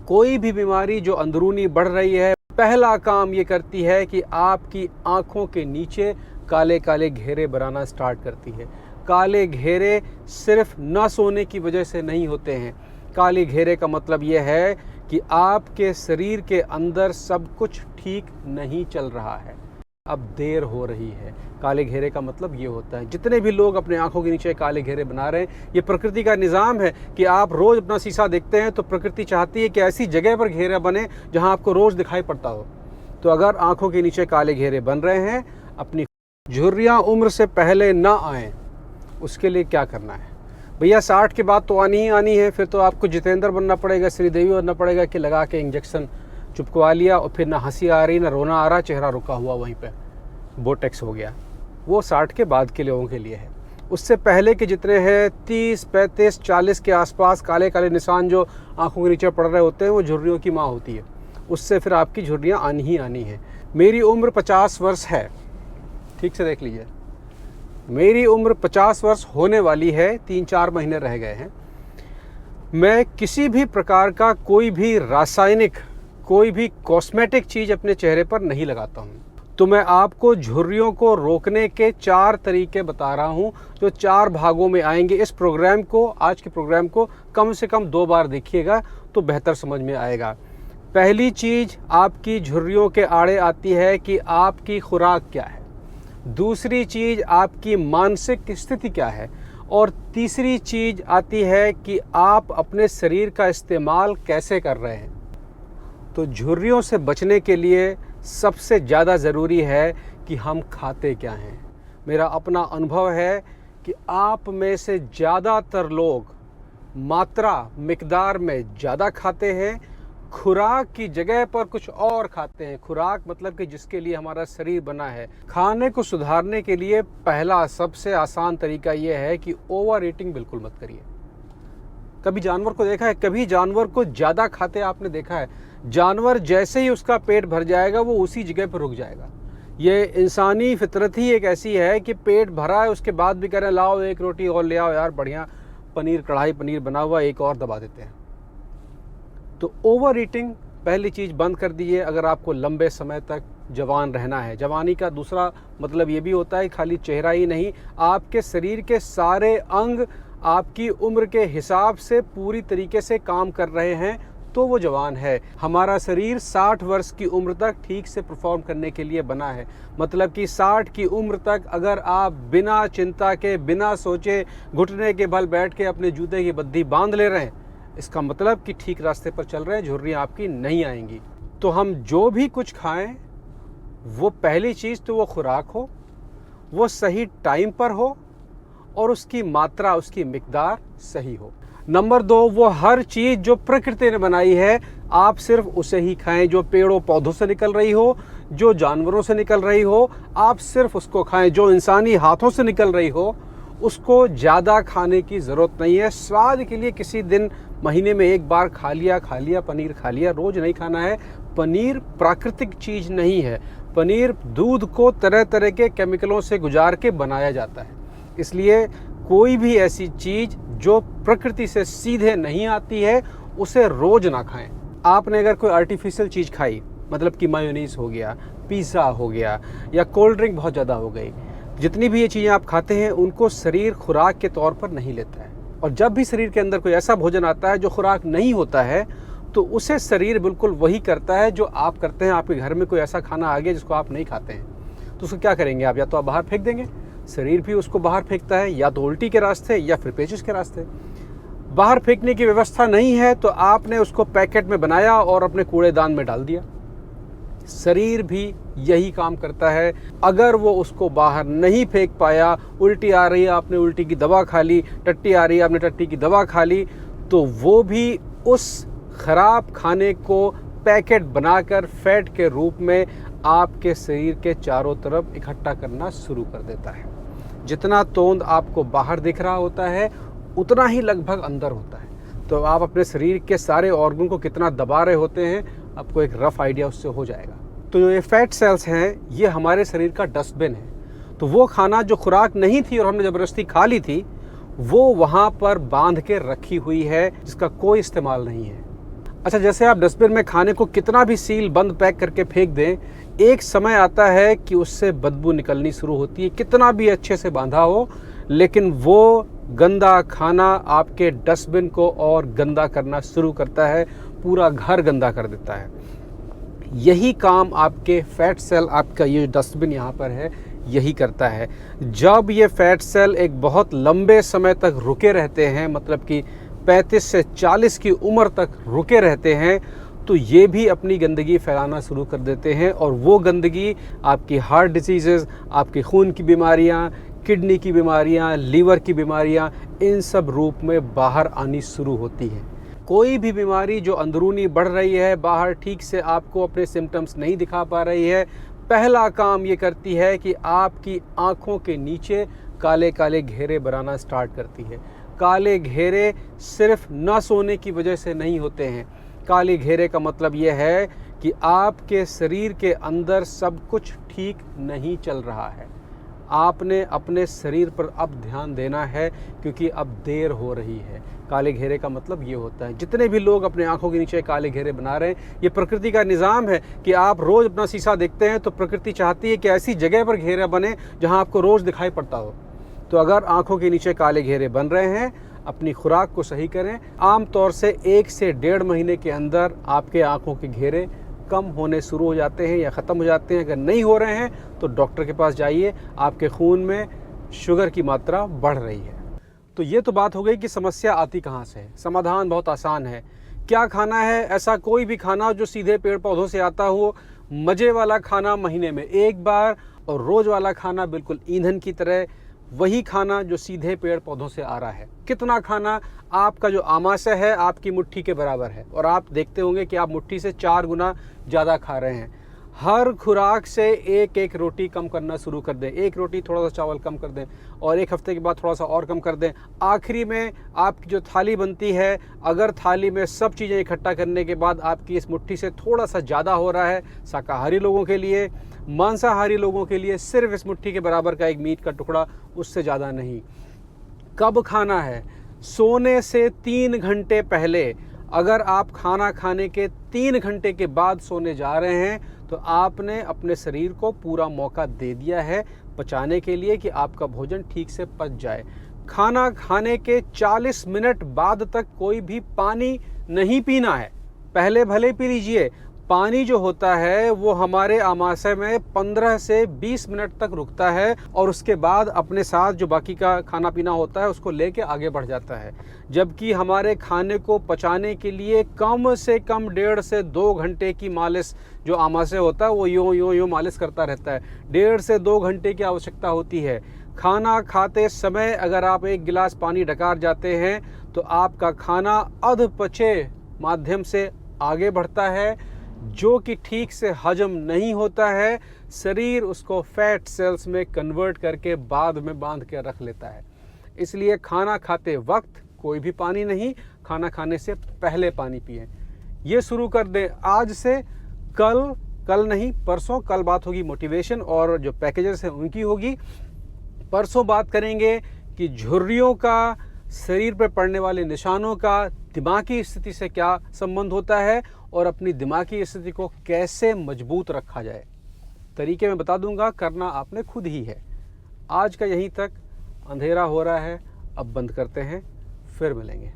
कोई भी बीमारी जो अंदरूनी बढ़ रही है, पहला काम ये करती है कि आपकी आँखों के नीचे काले काले घेरे बनाना स्टार्ट करती है। काले घेरे सिर्फ न सोने की वजह से नहीं होते हैं। काले घेरे का मतलब ये है कि आपके शरीर के अंदर सब कुछ ठीक नहीं चल रहा है, अब देर हो रही है। काले घेरे का मतलब ये होता है। जितने भी लोग अपने आंखों के नीचे काले घेरे बना रहे हैं, ये प्रकृति का निज़ाम है कि आप रोज़ अपना शीशा देखते हैं तो प्रकृति चाहती है कि ऐसी जगह पर घेरे बने जहां आपको रोज़ दिखाई पड़ता हो। तो अगर आंखों के नीचे काले घेरे बन रहे हैं, अपनी झुर्रियाँ उम्र से पहले ना आएँ, उसके लिए क्या करना है भैया? 60 के बाद तो आनी ही आनी है। फिर तो आपको जितेंद्र बनना पड़ेगा, श्रीदेवी बनना पड़ेगा कि लगा के इंजेक्शन चुपकवा लिया और फिर ना हंसी आ रही ना रोना आ रहा, चेहरा रुका हुआ वहीं पे बोटेक्स हो गया। वो 60 के बाद के लोगों के लिए है। उससे पहले के जितने हैं 30, 35, 40 के आसपास काले काले निशान जो आंखों के नीचे पड़ रहे होते हैं, वो झुर्रियों की माँ होती है। उससे फिर आपकी झुर्रियाँ आनी ही आनी है। मेरी उम्र 50 वर्ष है, ठीक से देख लीजिए। मेरी उम्र 50 वर्ष होने वाली है, 3-4 महीने रह गए हैं। मैं किसी भी प्रकार का कोई भी रासायनिक, कोई भी कॉस्मेटिक चीज़ अपने चेहरे पर नहीं लगाता हूँ। तो मैं आपको झुर्रियों को रोकने के 4 तरीके बता रहा हूँ, जो 4 भागों में आएंगे। इस प्रोग्राम को, आज के प्रोग्राम को कम से कम 2 बार देखिएगा तो बेहतर समझ में आएगा। पहली चीज़ आपकी झुर्रियों के आड़े आती है कि आपकी खुराक क्या है। दूसरी चीज़ आपकी मानसिक स्थिति क्या है। और तीसरी चीज़ आती है कि आप अपने शरीर का इस्तेमाल कैसे कर रहे हैं। तो झुर्रियों से बचने के लिए सबसे ज़्यादा ज़रूरी है कि हम खाते क्या हैं। मेरा अपना अनुभव है कि आप में से ज़्यादातर लोग मात्रा, मिकदार में ज़्यादा खाते हैं, खुराक की जगह पर कुछ और खाते हैं। खुराक मतलब कि जिसके लिए हमारा शरीर बना है। खाने को सुधारने के लिए पहला सबसे आसान तरीका ये है कि ओवर ईटिंग बिल्कुल मत करिए। कभी जानवर को देखा है? कभी जानवर को ज़्यादा खाते आपने देखा है? जानवर जैसे ही उसका पेट भर जाएगा वो उसी जगह पर रुक जाएगा। ये इंसानी फितरत ही एक ऐसी है कि पेट भरा है उसके बाद भी कह रहे हैं लाओ एक रोटी और ले आओ यार, बढ़िया पनीर, कढ़ाई पनीर बना हुआ, एक और दबा देते हैं। तो ओवर ईटिंग पहली चीज़ बंद कर दीजिए अगर आपको लंबे समय तक जवान रहना है। जवानी का दूसरा मतलब ये भी होता है खाली चेहरा ही नहीं, आपके शरीर के सारे अंग आपकी उम्र के हिसाब से पूरी तरीके से काम कर रहे हैं तो वो जवान है। हमारा शरीर 60 वर्ष की उम्र तक ठीक से परफॉर्म करने के लिए बना है। मतलब कि 60 की उम्र तक अगर आप बिना चिंता के, बिना सोचे, घुटने के बल बैठ के अपने जूते की बद्दी बांध ले रहे हैं, इसका मतलब कि ठीक रास्ते पर चल रहे हैं, झुर्रियाँ आपकी नहीं आएंगी। तो हम जो भी कुछ खाएं, वो पहली चीज़ तो वो खुराक हो, वो सही टाइम पर हो और उसकी मात्रा, उसकी मिकदार सही हो। नंबर 2, वो हर चीज़ जो प्रकृति ने बनाई है आप सिर्फ उसे ही खाएं। जो पेड़ों पौधों से निकल रही हो, जो जानवरों से निकल रही हो, आप सिर्फ उसको खाएं। जो इंसानी हाथों से निकल रही हो उसको ज़्यादा खाने की ज़रूरत नहीं है। स्वाद के लिए किसी दिन महीने में एक बार खा लिया, पनीर खा लिया, रोज़ नहीं खाना है। पनीर प्राकृतिक चीज़ नहीं है। पनीर दूध को तरह तरह के केमिकलों से गुजार के बनाया जाता है। इसलिए कोई भी ऐसी चीज़ जो प्रकृति से सीधे नहीं आती है उसे रोज़ ना खाएं। आपने अगर कोई आर्टिफिशियल चीज़ खाई, मतलब कि मायोनीज़ हो गया, पिज़्ज़ा हो गया या कोल्ड ड्रिंक बहुत ज़्यादा हो गई, जितनी भी ये चीज़ें आप खाते हैं उनको शरीर खुराक के तौर पर नहीं लेता है। और जब भी शरीर के अंदर कोई ऐसा भोजन आता है जो खुराक नहीं होता है तो उसे शरीर बिल्कुल वही करता है जो आप करते हैं। आपके घर में कोई ऐसा खाना आ गया जिसको आप नहीं खाते हैं तो उसको क्या करेंगे आप? या तो आप बाहर फेंक देंगे, शरीर भी उसको बाहर फेंकता है, या तो उल्टी के रास्ते या फिर पेचिश के रास्ते। बाहर फेंकने की व्यवस्था नहीं है तो आपने उसको पैकेट में बनाया और अपने कूड़ेदान में डाल दिया। शरीर भी यही काम करता है। अगर वो उसको बाहर नहीं फेंक पाया, उल्टी आ रही है आपने उल्टी की दवा खा ली, टट्टी आ रही है आपने टट्टी की दवा खा ली, तो वो भी उस खराब खाने को पैकेट बनाकर फैट के रूप में आपके शरीर के चारों तरफ इकट्ठा करना शुरू कर देता है। जितना तोंद आपको बाहर दिख रहा होता है उतना ही लगभग अंदर होता है। तो आप अपने शरीर के सारे ऑर्गन को कितना दबा रहे होते हैं आपको एक रफ आइडिया उससे हो जाएगा। तो जो ये फैट सेल्स हैं ये हमारे शरीर का डस्टबिन है। तो वो खाना जो खुराक नहीं थी और हमने ज़बरदस्ती खा ली थी वो वहाँ पर बांध के रखी हुई है जिसका कोई इस्तेमाल नहीं है। अच्छा, जैसे आप डस्टबिन में खाने को कितना भी सील बंद पैक करके फेंक दें, एक समय आता है कि उससे बदबू निकलनी शुरू होती है, कितना भी अच्छे से बांधा हो, लेकिन वो गंदा खाना आपके डस्टबिन को और गंदा करना शुरू करता है, पूरा घर गंदा कर देता है। यही काम आपके फैट सेल, आपका ये डस्टबिन यहाँ पर है, यही करता है। जब ये फैट सेल एक बहुत लंबे समय तक रुके रहते हैं, मतलब कि 35 से 40 की उम्र तक रुके रहते हैं, तो ये भी अपनी गंदगी फैलाना शुरू कर देते हैं और वो गंदगी आपकी हार्ट डिसीज़ेज़, आपके खून की बीमारियाँ, किडनी की बीमारियाँ, लीवर की बीमारियाँ, इन सब रूप में बाहर आनी शुरू होती है। कोई भी बीमारी जो अंदरूनी बढ़ रही है, बाहर ठीक से आपको अपने सिम्टम्स नहीं दिखा पा रही है, पहला काम ये करती है कि आपकी आँखों के नीचे काले काले घेरे बनाना स्टार्ट करती है। काले घेरे सिर्फ न सोने की वजह से नहीं होते हैं। काले घेरे का मतलब ये है कि आपके शरीर के अंदर सब कुछ ठीक नहीं चल रहा है। आपने अपने शरीर पर अब ध्यान देना है, क्योंकि अब देर हो रही है। काले घेरे का मतलब ये होता है, जितने भी लोग अपने आंखों के नीचे काले घेरे बना रहे हैं, ये प्रकृति का निज़ाम है कि आप रोज़ अपना शीशा देखते हैं तो प्रकृति चाहती है कि ऐसी जगह पर घेरा बने जहां आपको रोज़ दिखाई पड़ता हो। तो अगर आंखों के नीचे काले घेरे बन रहे हैं, अपनी खुराक को सही करें। आम तौर से 1 से 1.5 महीने के अंदर आपके आंखों के घेरे कम होने शुरू हो जाते हैं या ख़त्म हो जाते हैं। अगर नहीं हो रहे हैं तो डॉक्टर के पास जाइए, आपके खून में शुगर की मात्रा बढ़ रही है। तो ये तो बात हो गई कि समस्या आती कहाँ से है। समाधान बहुत आसान है। क्या खाना है? ऐसा कोई भी खाना जो सीधे पेड़ पौधों से आता हो। मज़े वाला खाना महीने में 1 बार, और रोज़ वाला खाना बिल्कुल ईंधन की तरह, वही खाना जो सीधे पेड़ पौधों से आ रहा है। कितना खाना? आपका जो आमाशय है आपकी मुट्ठी के बराबर है, और आप देखते होंगे कि आप मुट्ठी से 4 गुना ज़्यादा खा रहे हैं। हर खुराक से 1-1 रोटी कम करना शुरू कर दें। 1 रोटी, थोड़ा सा चावल कम कर दें, और 1 हफ्ते के बाद थोड़ा सा और कम कर दें। आखिरी में आपकी जो थाली बनती है, अगर थाली में सब चीज़ें इकट्ठा करने के बाद आपकी इस मुट्ठी से थोड़ा सा ज़्यादा हो रहा है, शाकाहारी लोगों के लिए, मांसाहारी लोगों के लिए सिर्फ इस मुट्ठी के बराबर का एक मीट का टुकड़ा, उससे ज़्यादा नहीं। कब खाना है? सोने से 3 घंटे पहले। अगर आप खाना खाने के 3 घंटे के बाद सोने जा रहे हैं तो आपने अपने शरीर को पूरा मौका दे दिया है पचाने के लिए, कि आपका भोजन ठीक से पच जाए। खाना खाने के 40 मिनट बाद तक कोई भी पानी नहीं पीना है। पहले भले पी लीजिए। पानी जो होता है वो हमारे आमाशय में 15 से 20 मिनट तक रुकता है, और उसके बाद अपने साथ जो बाकी का खाना पीना होता है उसको लेके आगे बढ़ जाता है। जबकि हमारे खाने को पचाने के लिए कम से कम 1.5 से 2 घंटे की मालिश, जो आमाशय होता है वो यूँ मालिश करता रहता है। 1.5 से 2 घंटे की आवश्यकता होती है। खाना खाते समय अगर आप 1 गिलास पानी डकार जाते हैं तो आपका खाना अधपचे माध्यम से आगे बढ़ता है, जो कि ठीक से हजम नहीं होता है। शरीर उसको फैट सेल्स में कन्वर्ट करके बाद में बांध के रख लेता है। इसलिए खाना खाते वक्त कोई भी पानी नहीं, खाना खाने से पहले पानी पिएं। ये शुरू कर दें आज से। कल नहीं, परसों। कल बात होगी मोटिवेशन और जो पैकेजेस हैं उनकी होगी। परसों बात करेंगे कि झुर्रियों का, शरीर पर पड़ने वाले निशानों का दिमागी स्थिति से क्या संबंध होता है, और अपनी दिमागी स्थिति को कैसे मजबूत रखा जाए। तरीके मैं बता दूंगा, करना आपने खुद ही है। आज का यहीं तक। अंधेरा हो रहा है, अब बंद करते हैं, फिर मिलेंगे।